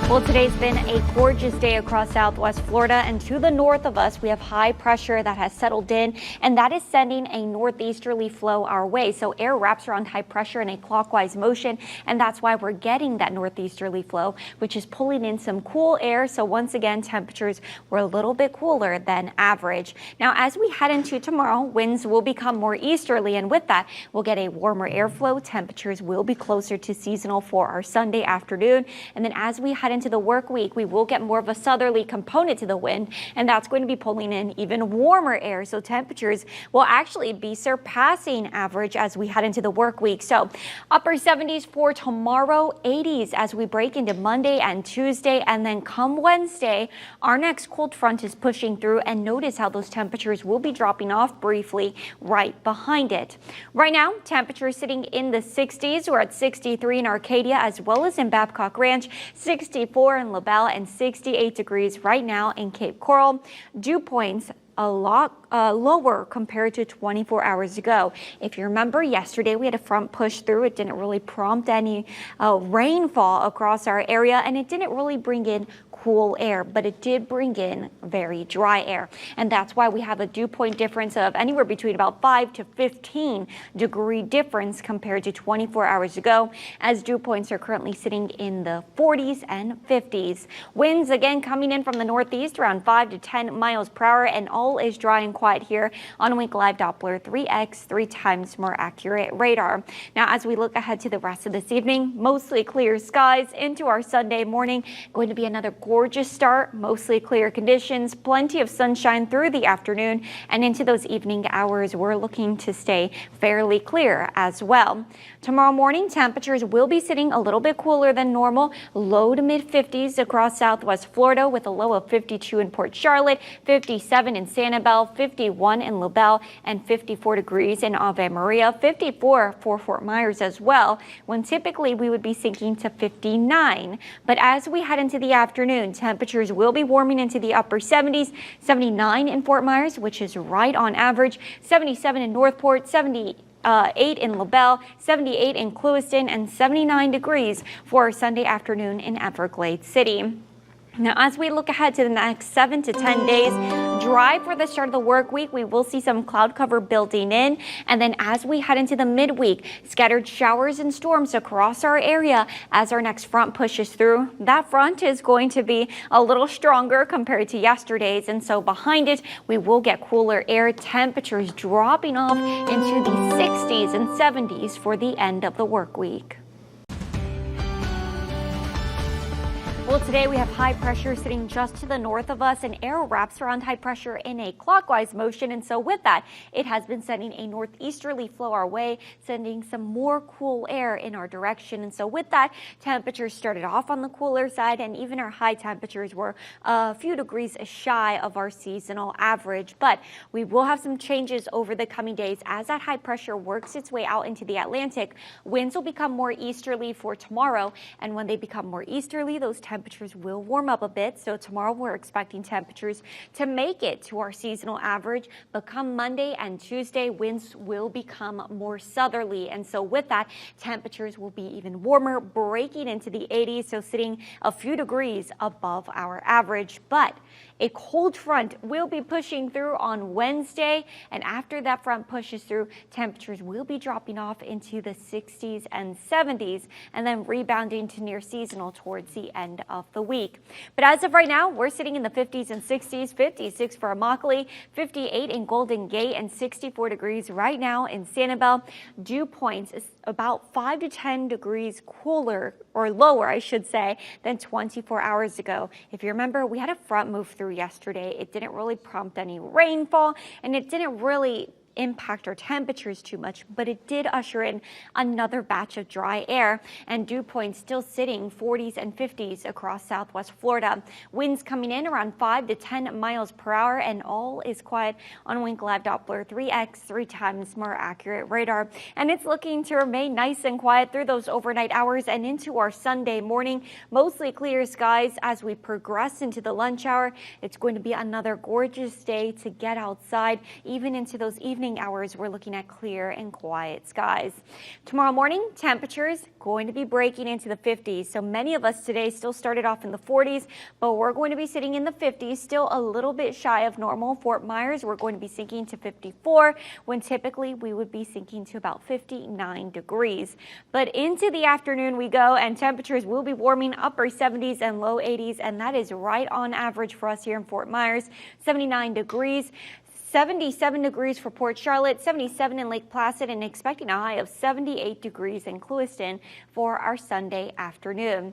Well, today's been a gorgeous day across southwest Florida, and to the north of us, we have high pressure that has settled in, and that is sending a northeasterly flow our way. So air wraps around high pressure in a clockwise motion, and that's why we're getting that northeasterly flow, which is pulling in some cool air. So once again, temperatures were a little bit cooler than average. Now, as we head into tomorrow, winds will become more easterly, and with that, we'll get a warmer airflow. Temperatures will be closer to seasonal for our Sunday afternoon, and then as we head into the work week, we will get more of a southerly component to the wind, and that's going to be pulling in even warmer air. So temperatures will actually be surpassing average as we head into the work week. So upper 70s for tomorrow, 80s as we break into Monday and Tuesday, and then come Wednesday, our next cold front is pushing through, and notice how those temperatures will be dropping off briefly right behind it. Right now, temperatures sitting in the 60s. We're at 63 in Arcadia as well as in Babcock Ranch, 64 in LaBelle, and 68 degrees right now in Cape Coral. Dew points a lot lower compared to 24 hours ago. If you remember, yesterday we had a front push through. It didn't really prompt any rainfall across our area, and it didn't really bring in cool air, but it did bring in very dry air. And that's why we have a dew point difference of anywhere between about 5 to 15 degree difference compared to 24 hours ago, as dew points are currently sitting in the 40s and 50s. Winds again coming in from the northeast around 5 to 10 miles per hour, and all is dry and quiet here on Wink Live Doppler 3X, 3 times more accurate radar. Now, as we look ahead to the rest of this evening, mostly clear skies into our Sunday morning. Going to be another gorgeous start, mostly clear conditions, plenty of sunshine through the afternoon, and into those evening hours, we're looking to stay fairly clear as well. Tomorrow morning, temperatures will be sitting a little bit cooler than normal, low to mid 50s across southwest Florida, with a low of 52 in Port Charlotte, 57 in Sanibel, 51 in LaBelle, and 54 degrees in Ave Maria, 54 for Fort Myers as well, when typically we would be sinking to 59. But as we head into the afternoon, temperatures will be warming into the upper 70s, 79 in Fort Myers, which is right on average, 77 in Northport, 78 in LaBelle, 78 in Clewiston, and 79 degrees for Sunday afternoon in Everglades City. Now, as we look ahead to the next 7 to 10 days, dry for the start of the work week. We will see some cloud cover building in. And then as we head into the midweek, scattered showers and storms across our area as our next front pushes through. That front is going to be a little stronger compared to yesterday's. And so behind it, we will get cooler air, temperatures dropping off into the 60s and 70s for the end of the work week. Well, today we have high pressure sitting just to the north of us, and air wraps around high pressure in a clockwise motion. And so with that, it has been sending a northeasterly flow our way, sending some more cool air in our direction. And so with that, temperatures started off on the cooler side, and even our high temperatures were a few degrees shy of our seasonal average. But we will have some changes over the coming days as that high pressure works its way out into the Atlantic. Winds will become more easterly for tomorrow, and when they become more easterly, those temperatures will warm up a bit. So tomorrow we're expecting temperatures to make it to our seasonal average, but come Monday and Tuesday, winds will become more southerly. And so with that, temperatures will be even warmer, breaking into the 80s, so sitting a few degrees above our average. But a cold front will be pushing through on Wednesday, and after that front pushes through, temperatures will be dropping off into the 60s and 70s, and then rebounding to near seasonal towards the end of the week. But as of right now, we're sitting in the 50s and 60s, 56 for Immokalee, 58 in Golden Gate, and 64 degrees right now in Sanibel. Dew points is about 5 to 10 degrees cooler, or lower, I should say, than 24 hours ago. If you remember, we had a front move through yesterday. It didn't really prompt any rainfall, and it didn't really impact our temperatures too much, but it did usher in another batch of dry air, and dew points still sitting 40s and 50s across southwest Florida. Winds coming in around 5 to 10 miles per hour, and all is quiet on Wink Live Doppler 3X, 3 times more accurate radar. And it's looking to remain nice and quiet through those overnight hours and into our Sunday morning. Mostly clear skies as we progress into the lunch hour. It's going to be another gorgeous day to get outside, even into those evening evening hours, we're looking at clear and quiet skies. Tomorrow morning, temperatures going to be breaking into the 50s. So many of us today still started off in the 40s, but we're going to be sitting in the 50s, still a little bit shy of normal. Fort Myers, we're going to be sinking to 54, when typically we would be sinking to about 59 degrees. But into the afternoon we go, and temperatures will be warming, upper 70s and low 80s, and that is right on average for us here in Fort Myers. 79 degrees. 77 degrees for Port Charlotte, 77 in Lake Placid, and expecting a high of 78 degrees in Clewiston for our Sunday afternoon.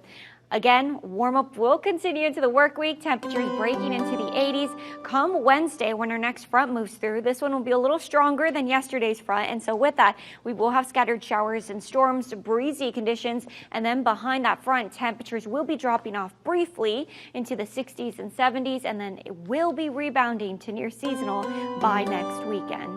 Again, warm-up will continue into the work week, temperatures breaking into the 80s. Come Wednesday, when our next front moves through, this one will be a little stronger than yesterday's front, and so with that, we will have scattered showers and storms, breezy conditions, and then behind that front, temperatures will be dropping off briefly into the 60s and 70s, and then it will be rebounding to near seasonal by next weekend.